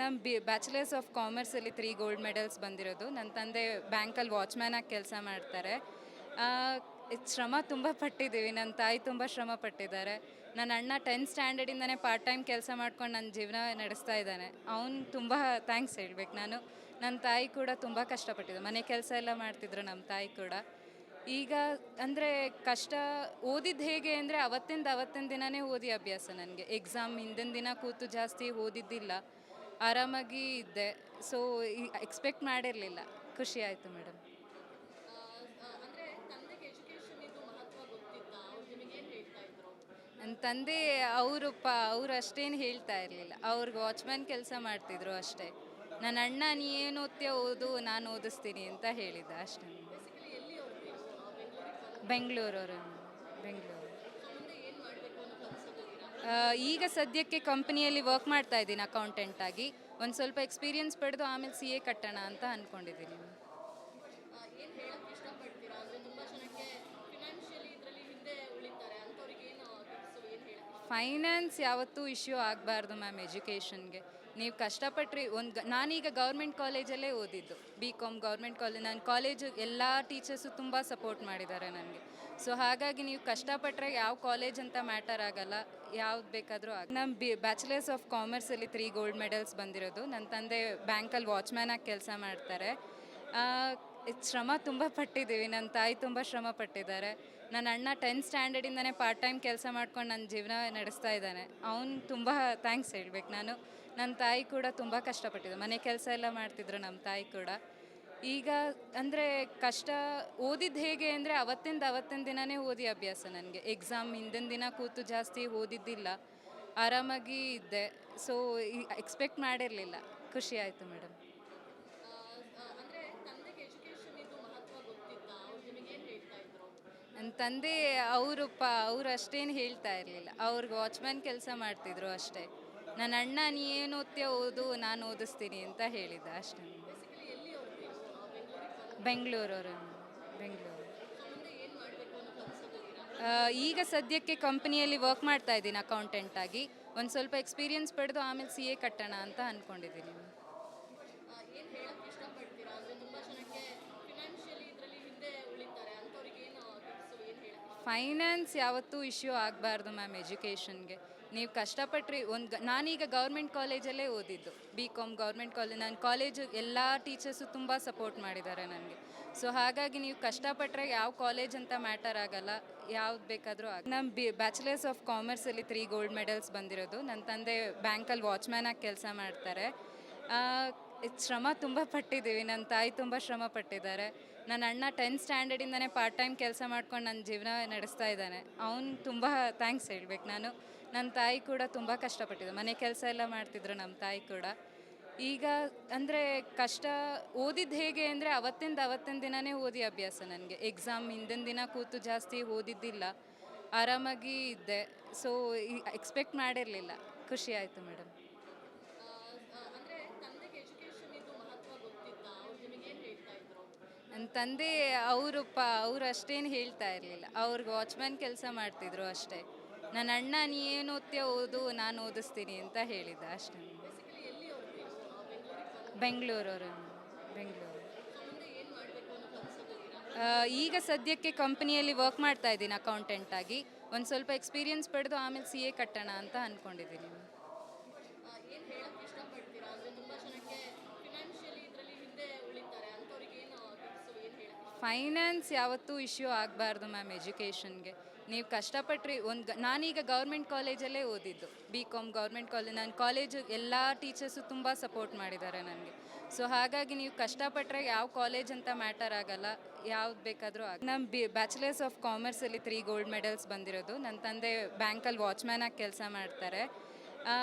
ನಮ್ಮ bachelors of ಕಾಮರ್ಸಲ್ಲಿ 3 gold medals ಬಂದಿರೋದು. ನನ್ನ ತಂದೆ ಬ್ಯಾಂಕಲ್ಲಿ ವಾಚ್ಮ್ಯಾನ್ ಆಗಿ ಕೆಲಸ ಮಾಡ್ತಾರೆ. ಆ, ಶ್ರಮ ತುಂಬ ಪಟ್ಟಿದ್ದೀವಿ. ನನ್ನ ತಾಯಿ ತುಂಬ ಶ್ರಮ ಪಟ್ಟಿದ್ದಾರೆ. ನನ್ನ ಅಣ್ಣ 10th ಸ್ಟ್ಯಾಂಡರ್ಡಿಂದನೇ ಪಾರ್ಟ್ ಟೈಮ್ ಕೆಲಸ ಮಾಡ್ಕೊಂಡು ನನ್ನ ಜೀವನ ನಡೆಸ್ತಾ ಇದ್ದಾನೆ. ಅವ್ನು ತುಂಬ ಥ್ಯಾಂಕ್ಸ್ ಹೇಳ್ಬೇಕು ನಾನು. ನನ್ನ ತಾಯಿ ಕೂಡ ತುಂಬ ಕಷ್ಟಪಟ್ಟಿದ್ದು, ಮನೆ ಕೆಲಸ ಎಲ್ಲ ಮಾಡ್ತಿದ್ರು ನಮ್ಮ ತಾಯಿ ಕೂಡ. ಈಗ ಅಂದರೆ ಕಷ್ಟ ಓದಿದ್ದು ಹೇಗೆ ಅಂದರೆ ಅವತ್ತಿನ ದಿನವೇ ಓದಿ ಅಭ್ಯಾಸ ನನಗೆ. ಎಕ್ಸಾಮ್ ಹಿಂದಿನ ದಿನ ಕೂತು ಜಾಸ್ತಿ ಓದಿದ್ದಿಲ್ಲ, ಆರಾಮಾಗಿ ಇದ್ದೆ. ಸೊ ಎಕ್ಸ್ಪೆಕ್ಟ್ ಮಾಡಿರಲಿಲ್ಲ. ಖುಷಿ ಆಯಿತು ಮೇಡಮ್. ನನ್ನ ತಂದೆ ಅವರು ಅಷ್ಟೇನು ಹೇಳ್ತಾ ಇರಲಿಲ್ಲ. ಅವ್ರಿಗೆ ವಾಚ್ಮ್ಯಾನ್ ಕೆಲಸ ಮಾಡ್ತಿದ್ರು ಅಷ್ಟೇ. ನನ್ನ ಅಣ್ಣ ನೀ ಏನು ಓದ್ತೀಯ ಓದು, ನಾನು ಓದಿಸ್ತೀನಿ ಅಂತ ಹೇಳಿದ್ದ ಅಷ್ಟೇ. ಬೆಂಗಳೂರವರು. ಬೆಂಗಳೂರು. ಈಗ ಸದ್ಯಕ್ಕೆ ಕಂಪ್ನಿಯಲ್ಲಿ ವರ್ಕ್ ಮಾಡ್ತಾ ಇದ್ದೀನಿ ಅಕೌಂಟೆಂಟಾಗಿ. ಒಂದು ಸ್ವಲ್ಪ ಎಕ್ಸ್ಪೀರಿಯನ್ಸ್ ಪಡೆದು ಆಮೇಲೆ CA ಕಟ್ಟೋಣ ಅಂತ ಅಂದ್ಕೊಂಡಿದ್ದೀನಿ. ಫೈನಾನ್ಸ್ ಯಾವತ್ತೂ ಇಶ್ಯೂ ಆಗಬಾರ್ದು ಮ್ಯಾಮ್ ಎಜುಕೇಷನ್ಗೆ. ನೀವು ಕಷ್ಟಪಟ್ಟರೆ ನಾನೀಗ ಗೌರ್ಮೆಂಟ್ ಕಾಲೇಜಲ್ಲೇ ಓದಿದ್ದು, BCom ಗೌರ್ಮೆಂಟ್ ಕಾಲೇಜ್. ನನ್ನ ಕಾಲೇಜು ಎಲ್ಲ ಟೀಚರ್ಸು ತುಂಬ ಸಪೋರ್ಟ್ ಮಾಡಿದ್ದಾರೆ ನನಗೆ. ಸೊ ಹಾಗಾಗಿ ನೀವು ಕಷ್ಟಪಟ್ಟರೆ ಯಾವ ಕಾಲೇಜ್ ಅಂತ ಮ್ಯಾಟರ್ ಆಗಲ್ಲ, ಯಾವ್ದು ಬೇಕಾದರೂ ನಮ್ಮ ಬ್ಯಾಚುಲರ್ಸ್ ಆಫ್ ಕಾಮರ್ಸಲ್ಲಿ 3 ಗೋಲ್ಡ್ ಮೆಡಲ್ಸ್ ಬಂದಿರೋದು. ನನ್ನ ತಂದೆ ಬ್ಯಾಂಕಲ್ಲಿ ವಾಚ್ಮ್ಯಾನ್ ಆಗಿ ಕೆಲಸ ಮಾಡ್ತಾರೆ. ಶ್ರಮ ತುಂಬ ಪಟ್ಟಿದ್ದೀವಿ. ನನ್ನ ತಾಯಿ ತುಂಬ ಶ್ರಮ ಪಟ್ಟಿದ್ದಾರೆ. ನನ್ನ ಅಣ್ಣ 10th ಸ್ಟ್ಯಾಂಡರ್ಡಿಂದನೇ ಪಾರ್ಟ್ ಟೈಮ್ ಕೆಲಸ ಮಾಡ್ಕೊಂಡು ನನ್ನ ಜೀವನ ನಡೆಸ್ತಾ ಇದ್ದಾನೆ. ಅವ್ನು ತುಂಬ ಥ್ಯಾಂಕ್ಸ್ ಹೇಳ್ಬೇಕು ನಾನು. ನನ್ನ ತಾಯಿ ಕೂಡ ತುಂಬ ಕಷ್ಟಪಟ್ಟಿದ್ದು, ಮನೆ ಕೆಲಸ ಎಲ್ಲ ಮಾಡ್ತಿದ್ರು ನಮ್ಮ ತಾಯಿ ಕೂಡ. ಈಗ ಅಂದರೆ ಕಷ್ಟ ಓದಿದ್ದು ಹೇಗೆ ಅಂದರೆ ಅವತ್ತಿನ ದಿನವೇ ಓದಿ ಅಭ್ಯಾಸ ನನಗೆ. ಎಕ್ಸಾಮ್ ಹಿಂದಿನ ದಿನ ಕೂತು ಜಾಸ್ತಿ ಓದಿದ್ದಿಲ್ಲ, ಆರಾಮಾಗಿ ಇದ್ದೆ. ಸೊ ಎಕ್ಸ್ಪೆಕ್ಟ್ ಮಾಡಿರಲಿಲ್ಲ. ಖುಷಿ ಆಯಿತು ಮೇಡಮ್. ನನ್ನ ತಂದೆ ಅವರು ಅಷ್ಟೇನು ಹೇಳ್ತಾ ಇರಲಿಲ್ಲ. ಅವ್ರಿಗೆ ವಾಚ್ಮ್ಯಾನ್ ಕೆಲಸ ಮಾಡ್ತಿದ್ರು ಅಷ್ಟೇ. ನನ್ನ ಅಣ್ಣ ನೀ ಏನು ಓದ್ತೀಯ ಓದು, ನಾನು ಓದಿಸ್ತೀನಿ ಅಂತ ಹೇಳಿದ್ದ ಅಷ್ಟೇ. ಬೆಂಗಳೂರವರು. ಬೆಂಗಳೂರು. ಈಗ ಸದ್ಯಕ್ಕೆ ಕಂಪ್ನಿಯಲ್ಲಿ ವರ್ಕ್ ಮಾಡ್ತಾ ಇದ್ದೀನಿ ಅಕೌಂಟೆಂಟಾಗಿ. ಒಂದು ಸ್ವಲ್ಪ ಎಕ್ಸ್ಪೀರಿಯನ್ಸ್ ಪಡೆದು ಆಮೇಲೆ CA ಕಟ್ಟೋಣ ಅಂತ ಅಂದ್ಕೊಂಡಿದ್ದೀನಿ. ಫೈನಾನ್ಸ್ ಯಾವತ್ತೂ ಇಶ್ಯೂ ಆಗಬಾರ್ದು ಮ್ಯಾಮ್ ಎಜುಕೇಷನ್ಗೆ. ನೀವು ಕಷ್ಟಪಟ್ಟರೆ ನಾನೀಗ ಗೌರ್ಮೆಂಟ್ ಕಾಲೇಜಲ್ಲೇ ಓದಿದ್ದು, BCom ಗೌರ್ಮೆಂಟ್ ಕಾಲೇಜ್. ನನ್ನ ಕಾಲೇಜು ಎಲ್ಲ ಟೀಚರ್ಸು ತುಂಬ ಸಪೋರ್ಟ್ ಮಾಡಿದ್ದಾರೆ ನನಗೆ. ಸೊ ಹಾಗಾಗಿ ನೀವು ಕಷ್ಟಪಟ್ಟರೆ ಯಾವ ಕಾಲೇಜ್ ಅಂತ ಮ್ಯಾಟರ್ ಆಗಲ್ಲ, ಯಾವ್ದು ಬೇಕಾದರೂ ನಮ್ಮ ಬ್ಯಾಚುಲರ್ಸ್ ಆಫ್ ಕಾಮರ್ಸಲ್ಲಿ 3 ಗೋಲ್ಡ್ ಮೆಡಲ್ಸ್ ಬಂದಿರೋದು. ನನ್ನ ತಂದೆ ಬ್ಯಾಂಕಲ್ಲಿ ವಾಚ್ಮ್ಯಾನ್ ಆಗಿ ಕೆಲಸ ಮಾಡ್ತಾರೆ. ಶ್ರಮ ತುಂಬ ಪಟ್ಟಿದ್ದೀವಿ. ನನ್ನ ತಾಯಿ ತುಂಬ ಶ್ರಮ ಪಟ್ಟಿದ್ದಾರೆ. ನನ್ನ ಅಣ್ಣ 10th ಸ್ಟ್ಯಾಂಡರ್ಡಿಂದನೇ ಪಾರ್ಟ್ ಟೈಮ್ ಕೆಲಸ ಮಾಡ್ಕೊಂಡು ನನ್ನ ಜೀವನ ನಡೆಸ್ತಾ ಇದ್ದಾನೆ. ಅವ್ನು ತುಂಬ ಥ್ಯಾಂಕ್ಸ್ ಹೇಳ್ಬೇಕು ನಾನು. ನನ್ನ ತಾಯಿ ಕೂಡ ತುಂಬ ಕಷ್ಟಪಟ್ಟಿದ್ದು, ಮನೆ ಕೆಲಸ ಎಲ್ಲ ಮಾಡ್ತಿದ್ರು ನಮ್ಮ ತಾಯಿ ಕೂಡ. ಈಗ ಅಂದರೆ ಕಷ್ಟ ಓದಿದ್ದು ಹೇಗೆ ಅಂದರೆ ಅವತ್ತಿನ ದಿನವೇ ಓದಿ ಅಭ್ಯಾಸ ನನಗೆ. ಎಕ್ಸಾಮ್ ಹಿಂದಿನ ದಿನ ಕೂತು ಜಾಸ್ತಿ ಓದಿದ್ದಿಲ್ಲ, ಆರಾಮಾಗಿ ಇದ್ದೆ. ಸೊ ಎಕ್ಸ್ಪೆಕ್ಟ್ ಮಾಡಿರಲಿಲ್ಲ. ಖುಷಿ ಆಯಿತು ಮೇಡಮ್. ನನ್ನ ತಂದೆ ಅವರು ಅಷ್ಟೇನು ಹೇಳ್ತಾ ಇರಲಿಲ್ಲ. ಅವ್ರಿಗೆ ವಾಚ್ಮ್ಯಾನ್ ಕೆಲಸ ಮಾಡ್ತಿದ್ರು ಅಷ್ಟೇ. ನನ್ನ ಅಣ್ಣ ನೀ ಏನು ಓದ್ತೀಯ ಓದು, ನಾನು ಓದಿಸ್ತೀನಿ ಅಂತ ಹೇಳಿದ್ದ ಅಷ್ಟೇ. ಬೆಂಗಳೂರವರು. ಬೆಂಗಳೂರು. ಈಗ ಸದ್ಯಕ್ಕೆ ಕಂಪ್ನಿಯಲ್ಲಿ ವರ್ಕ್ ಮಾಡ್ತಾ ಇದ್ದೀನಿ ಅಕೌಂಟೆಂಟಾಗಿ. ಒಂದು ಸ್ವಲ್ಪ ಎಕ್ಸ್ಪೀರಿಯನ್ಸ್ ಪಡೆದು ಆಮೇಲೆ CA ಕಟ್ಟೋಣ ಅಂತ ಅಂದ್ಕೊಂಡಿದ್ದೀನಿ. ಫೈನಾನ್ಸ್ ಯಾವತ್ತೂ ಇಶ್ಯೂ ಆಗಬಾರ್ದು ಮ್ಯಾಮ್ ಎಜುಕೇಷನ್ಗೆ. ನೀವು ಕಷ್ಟಪಟ್ಟರೆ ನಾನೀಗ ಗೌರ್ಮೆಂಟ್ ಕಾಲೇಜಲ್ಲೇ ಓದಿದ್ದು, BCom ಗೌರ್ಮೆಂಟ್ ಕಾಲೇಜ್. ನನ್ನ ಕಾಲೇಜು ಎಲ್ಲ ಟೀಚರ್ಸು ತುಂಬ ಸಪೋರ್ಟ್ ಮಾಡಿದ್ದಾರೆ ನನಗೆ. ಸೊ ಹಾಗಾಗಿ ನೀವು ಕಷ್ಟಪಟ್ಟರೆ ಯಾವ ಕಾಲೇಜ್ ಅಂತ ಮ್ಯಾಟರ್ ಆಗಲ್ಲ, ಯಾವ್ದು ಬೇಕಾದರೂ ನಮ್ಮ ಬ್ಯಾಚುಲರ್ಸ್ ಆಫ್ ಕಾಮರ್ಸಲ್ಲಿ 3 ಗೋಲ್ಡ್ ಮೆಡಲ್ಸ್ ಬಂದಿರೋದು. ನನ್ನ ತಂದೆ ಬ್ಯಾಂಕಲ್ಲಿ ವಾಚ್ಮ್ಯಾನ್ ಆಗಿ ಕೆಲಸ ಮಾಡ್ತಾರೆ.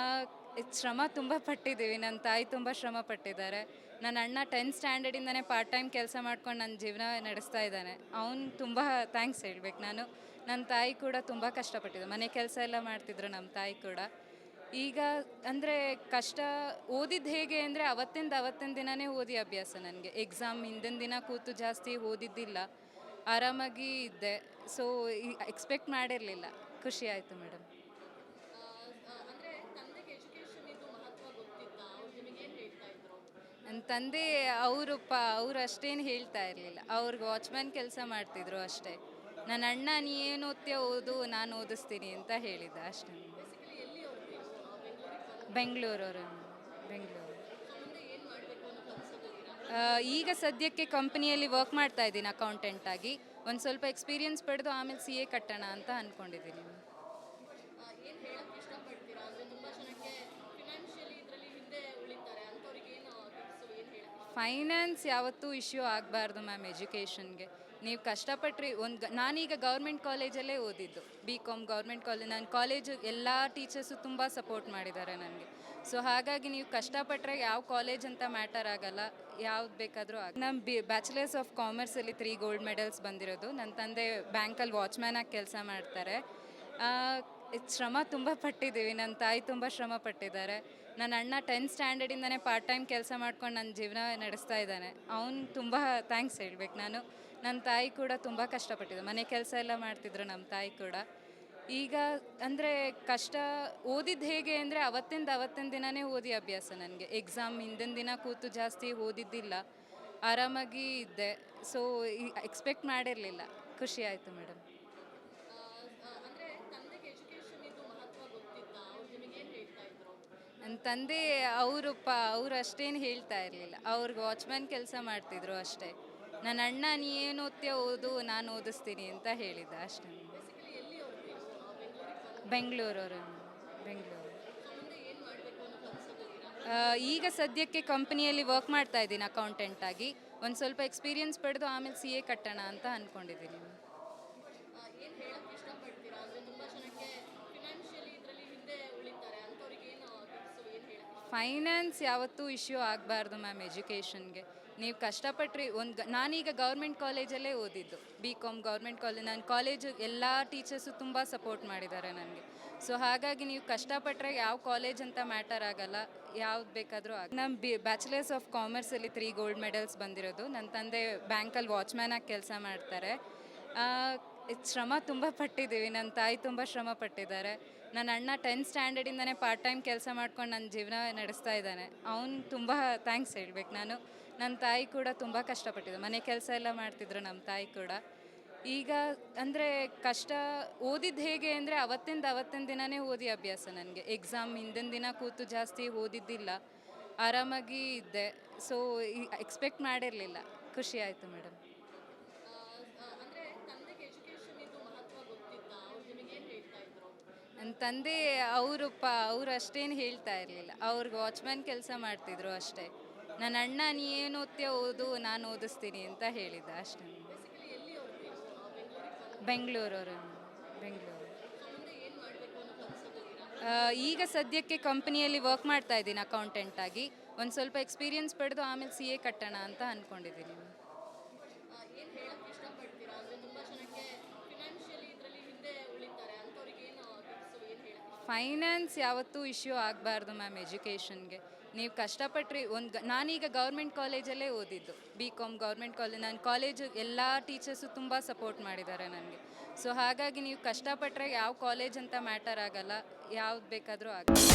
ಶ್ರಮ ತುಂಬ ಪಟ್ಟಿದ್ದೀವಿ. ನನ್ನ ತಾಯಿ ತುಂಬ ಶ್ರಮ ಪಟ್ಟಿದ್ದಾರೆ. ನನ್ನ ಅಣ್ಣ 10th ಸ್ಟ್ಯಾಂಡರ್ಡಿಂದನೇ ಪಾರ್ಟ್ ಟೈಮ್ ಕೆಲಸ ಮಾಡ್ಕೊಂಡು ನನ್ನ ಜೀವನ ನಡೆಸ್ತಾ ಇದ್ದಾನೆ. ಅವ್ನು ತುಂಬ ಥ್ಯಾಂಕ್ಸ್ ಹೇಳ್ಬೇಕು ನಾನು. ನನ್ನ ತಾಯಿ ಕೂಡ ತುಂಬ ಕಷ್ಟಪಟ್ಟಿದ್ದು, ಮನೆ ಕೆಲಸ ಎಲ್ಲ ಮಾಡ್ತಿದ್ರು ನಮ್ಮ ತಾಯಿ ಕೂಡ. ಈಗ ಅಂದರೆ ಕಷ್ಟ ಓದಿದ್ದು ಹೇಗೆ ಅಂದರೆ ಅವತ್ತಿನ ದಿನವೇ ಓದಿ ಅಭ್ಯಾಸ ನನಗೆ. ಎಕ್ಸಾಮ್ ಹಿಂದಿನ ದಿನ ಕೂತು ಜಾಸ್ತಿ ಓದಿದ್ದಿಲ್ಲ, ಆರಾಮಾಗಿ ಇದ್ದೆ. ಸೊ ಎಕ್ಸ್ಪೆಕ್ಟ್ ಮಾಡಿರಲಿಲ್ಲ. ಖುಷಿ ಆಯಿತು ಮೇಡಮ್. ನನ್ನ ತಂದೆ ಅವರು ಅಷ್ಟೇನು ಹೇಳ್ತಾ ಇರಲಿಲ್ಲ. ಅವ್ರಿಗೆ ವಾಚ್‌ಮ್ಯಾನ್ ಕೆಲಸ ಮಾಡ್ತಿದ್ರು ಅಷ್ಟೇ. ನನ್ನ ಅಣ್ಣ "ನೀ ಏನು ಓದ್ತೀಯ ಓದು, ನಾನು ಓದಿಸ್ತೀನಿ" ಅಂತ ಹೇಳಿದ್ದ ಅಷ್ಟೇ. ಬೆಂಗಳೂರವರು, ಬೆಂಗಳೂರು. ಈಗ ಸದ್ಯಕ್ಕೆ ಕಂಪನಿಯಲ್ಲಿ ವರ್ಕ್ ಮಾಡ್ತಾ ಇದ್ದೀನಿ ಅಕೌಂಟೆಂಟ್ ಆಗಿ. ಒಂದು ಸ್ವಲ್ಪ ಎಕ್ಸ್ಪೀರಿಯನ್ಸ್ ಪಡೆದು ಆಮೇಲೆ CA ಕಟ್ಟೋಣ ಅಂತ ಅಂದ್ಕೊಂಡಿದ್ದೀನಿ. ಫೈನಾನ್ಸ್ ಯಾವತ್ತೂ ಇಶ್ಯೂ ಆಗಬಾರ್ದು ಮ್ಯಾಮ್ ಎಜುಕೇಷನ್ಗೆ. ನೀವು ಕಷ್ಟಪಟ್ಟರೆ ನಾನೀಗ ಗೌರ್ಮೆಂಟ್ ಕಾಲೇಜಲ್ಲೇ ಓದಿದ್ದು, BCom ಗೌರ್ಮೆಂಟ್ ಕಾಲೇಜ್. ನನ್ನ ಕಾಲೇಜು ಎಲ್ಲ ಟೀಚರ್ಸು ತುಂಬ ಸಪೋರ್ಟ್ ಮಾಡಿದ್ದಾರೆ ನನಗೆ. ಸೊ ಹಾಗಾಗಿ ನೀವು ಕಷ್ಟಪಟ್ಟರೆ ಯಾವ ಕಾಲೇಜ್ ಅಂತ ಮ್ಯಾಟರ್ ಆಗಲ್ಲ, ಯಾವ್ದು ಬೇಕಾದರೂ ನಮ್ಮ ಬ್ಯಾಚುಲರ್ಸ್ ಆಫ್ ಕಾಮರ್ಸಲ್ಲಿ 3 ಗೋಲ್ಡ್ ಮೆಡಲ್ಸ್ ಬಂದಿರೋದು. ನನ್ನ ತಂದೆ ಬ್ಯಾಂಕಲ್ಲಿ ವಾಚ್ಮ್ಯಾನಾಗಿ ಕೆಲಸ ಮಾಡ್ತಾರೆ. ಶ್ರಮ ತುಂಬ ಪಟ್ಟಿದ್ದೀವಿ. ನನ್ನ ತಾಯಿ ತುಂಬ ಶ್ರಮ ಪಟ್ಟಿದ್ದಾರೆ. ನನ್ನ ಅಣ್ಣ 10th ಸ್ಟ್ಯಾಂಡರ್ಡಿಂದನೇ ಪಾರ್ಟ್ ಟೈಮ್ ಕೆಲಸ ಮಾಡ್ಕೊಂಡು ನನ್ನ ಜೀವನ ನಡೆಸ್ತಾ ಇದ್ದಾನೆ. ಅವ್ನು ತುಂಬ ಥ್ಯಾಂಕ್ಸ್ ಹೇಳ್ಬೇಕು ನಾನು. ನನ್ನ ತಾಯಿ ಕೂಡ ತುಂಬ ಕಷ್ಟಪಟ್ಟಿದ್ದು, ಮನೆ ಕೆಲಸ ಎಲ್ಲ ಮಾಡ್ತಿದ್ರು ನಮ್ಮ ತಾಯಿ ಕೂಡ. ಈಗ ಅಂದರೆ ಕಷ್ಟ ಓದಿದ್ದು ಹೇಗೆ ಅಂದರೆ ಅವತ್ತಿನ ದಿನವೇ ಓದಿ ಅಭ್ಯಾಸ ನನಗೆ. ಎಕ್ಸಾಮ್ ಹಿಂದಿನ ದಿನ ಕೂತು ಜಾಸ್ತಿ ಓದಿದ್ದಿಲ್ಲ, ಆರಾಮಾಗಿ ಇದ್ದೆ. ಸೊ ಎಕ್ಸ್ಪೆಕ್ಟ್ ಮಾಡಿರಲಿಲ್ಲ. ಖುಷಿ ಆಯಿತು ಮೇಡಮ್. ನನ್ನ ತಂದೆ ಅವರು ಅಷ್ಟೇನು ಹೇಳ್ತಾ ಇರಲಿಲ್ಲ. ಅವ್ರಿಗೆ ವಾಚ್‌ಮ್ಯಾನ್ ಕೆಲಸ ಮಾಡ್ತಿದ್ರು ಅಷ್ಟೇ. ನನ್ನ ಅಣ್ಣ "ನೀ ಏನು ಓದ್ತೀಯ ಓದು, ನಾನು ಓದಿಸ್ತೀನಿ" ಅಂತ ಹೇಳಿದ್ದ ಅಷ್ಟೇ. ಬೆಂಗಳೂರವರು, ಬೆಂಗಳೂರು. ಈಗ ಸದ್ಯಕ್ಕೆ ಕಂಪನಿಯಲ್ಲಿ ವರ್ಕ್ ಮಾಡ್ತಾ ಇದ್ದೀನಿ ಅಕೌಂಟೆಂಟ್ ಆಗಿ. ಒಂದು ಸ್ವಲ್ಪ ಎಕ್ಸ್ಪೀರಿಯನ್ಸ್ ಪಡೆದು ಆಮೇಲೆ CA ಕಟ್ಟೋಣ ಅಂತ ಅಂದ್ಕೊಂಡಿದ್ದೀನಿ. ಫೈನಾನ್ಸ್ ಯಾವತ್ತೂ ಇಶ್ಯೂ ಆಗಬಾರ್ದು ಮ್ಯಾಮ್ ಎಜುಕೇಷನ್ಗೆ. ನೀವು ಕಷ್ಟಪಟ್ಟರೆ ನಾನೀಗ ಗೌರ್ಮೆಂಟ್ ಕಾಲೇಜಲ್ಲೇ ಓದಿದ್ದು, BCom ಗೌರ್ಮೆಂಟ್ ಕಾಲೇಜ್. ನನ್ನ ಕಾಲೇಜು ಎಲ್ಲ ಟೀಚರ್ಸು ತುಂಬ ಸಪೋರ್ಟ್ ಮಾಡಿದ್ದಾರೆ ನನಗೆ. ಸೊ ಹಾಗಾಗಿ ನೀವು ಕಷ್ಟಪಟ್ಟರೆ ಯಾವ ಕಾಲೇಜ್ ಅಂತ ಮ್ಯಾಟರ್ ಆಗಲ್ಲ, ಯಾವ್ದು ಬೇಕಾದರೂ ನಮ್ಮ ಬ್ಯಾಚುಲರ್ಸ್ ಆಫ್ ಕಾಮರ್ಸಲ್ಲಿ 3 ಗೋಲ್ಡ್ ಮೆಡಲ್ಸ್ ಬಂದಿರೋದು. ನನ್ನ ತಂದೆ ಬ್ಯಾಂಕಲ್ಲಿ ವಾಚ್ಮ್ಯಾನಾಗಿ ಕೆಲಸ ಮಾಡ್ತಾರೆ. ಶ್ರಮ ತುಂಬ ಪಟ್ಟಿದ್ದೀವಿ. ನನ್ನ ತಾಯಿ ತುಂಬ ಶ್ರಮ ಪಟ್ಟಿದ್ದಾರೆ. ನನ್ನ ಅಣ್ಣ 10th ಸ್ಟ್ಯಾಂಡರ್ಡಿಂದನೇ ಪಾರ್ಟ್ ಟೈಮ್ ಕೆಲಸ ಮಾಡ್ಕೊಂಡು ನನ್ನ ಜೀವನ ನಡೆಸ್ತಾ ಇದ್ದಾನೆ. ಅವ್ನು ತುಂಬ ಥ್ಯಾಂಕ್ಸ್ ಹೇಳ್ಬೇಕು ನಾನು. ನನ್ನ ತಾಯಿ ಕೂಡ ತುಂಬ ಕಷ್ಟಪಟ್ಟಿದ್ದು, ಮನೆ ಕೆಲಸ ಎಲ್ಲ ಮಾಡ್ತಿದ್ರು ನಮ್ಮ ತಾಯಿ ಕೂಡ. ಈಗ ಅಂದರೆ ಕಷ್ಟ ಓದಿದ್ದು ಹೇಗೆ ಅಂದರೆ ಅವತ್ತಿನ ದಿನವೇ ಓದಿ ಅಭ್ಯಾಸ ನನಗೆ. ಎಕ್ಸಾಮ್ ಹಿಂದಿನ ದಿನ ಕೂತು ಜಾಸ್ತಿ ಓದಿದ್ದಿಲ್ಲ, ಆರಾಮಾಗಿ ಇದ್ದೆ. ಸೊ ಎಕ್ಸ್ಪೆಕ್ಟ್ ಮಾಡಿರಲಿಲ್ಲ. ಖುಷಿ ಆಯಿತು ಮೇಡಮ್. ನನ್ನ ತಂದೆ ಅವರು ಅಷ್ಟೇನು ಹೇಳ್ತಾ ಇರಲಿಲ್ಲ. ಅವ್ರಿಗೆ ವಾಚ್‌ಮ್ಯಾನ್ ಕೆಲಸ ಮಾಡ್ತಿದ್ರು ಅಷ್ಟೇ. ನನ್ನ ಅಣ್ಣ "ನೀ ಏನು ಓದ್ತೀಯ ಓದು, ನಾನು ಓದಿಸ್ತೀನಿ" ಅಂತ ಹೇಳಿದ್ದ ಅಷ್ಟೇ. ಬೆಂಗಳೂರವರು, ಬೆಂಗಳೂರು. ಈಗ ಸದ್ಯಕ್ಕೆ ಕಂಪನಿಯಲ್ಲಿ ವರ್ಕ್ ಮಾಡ್ತಾ ಇದ್ದೀನಿ ಅಕೌಂಟೆಂಟ್ ಆಗಿ. ಒಂದು ಸ್ವಲ್ಪ ಎಕ್ಸ್ಪೀರಿಯನ್ಸ್ ಪಡೆದು ಆಮೇಲೆ CA ಕಟ್ಟೋಣ ಅಂತ ಅಂದ್ಕೊಂಡಿದ್ದೀನಿ. ಫೈನಾನ್ಸ್ ಯಾವತ್ತೂ ಇಶ್ಯೂ ಆಗಬಾರ್ದು ಮ್ಯಾಮ್ ಎಜುಕೇಷನ್ಗೆ. ನೀವು ಕಷ್ಟಪಟ್ಟರೆ ನಾನೀಗ ಗೌರ್ಮೆಂಟ್ ಕಾಲೇಜಲ್ಲೇ ಓದಿದ್ದು, BCom ಗೌರ್ಮೆಂಟ್ ಕಾಲೇಜ್. ನನ್ನ ಕಾಲೇಜು ಎಲ್ಲ ಟೀಚರ್ಸು ತುಂಬ ಸಪೋರ್ಟ್ ಮಾಡಿದ್ದಾರೆ ನನಗೆ. ಸೊ ಹಾಗಾಗಿ ನೀವು ಕಷ್ಟಪಟ್ಟರೆ ಯಾವ ಕಾಲೇಜ್ ಅಂತ ಮ್ಯಾಟರ್ ಆಗಲ್ಲ, ಯಾವ್ದು ಬೇಕಾದರೂ ಆಗಲ್ಲ.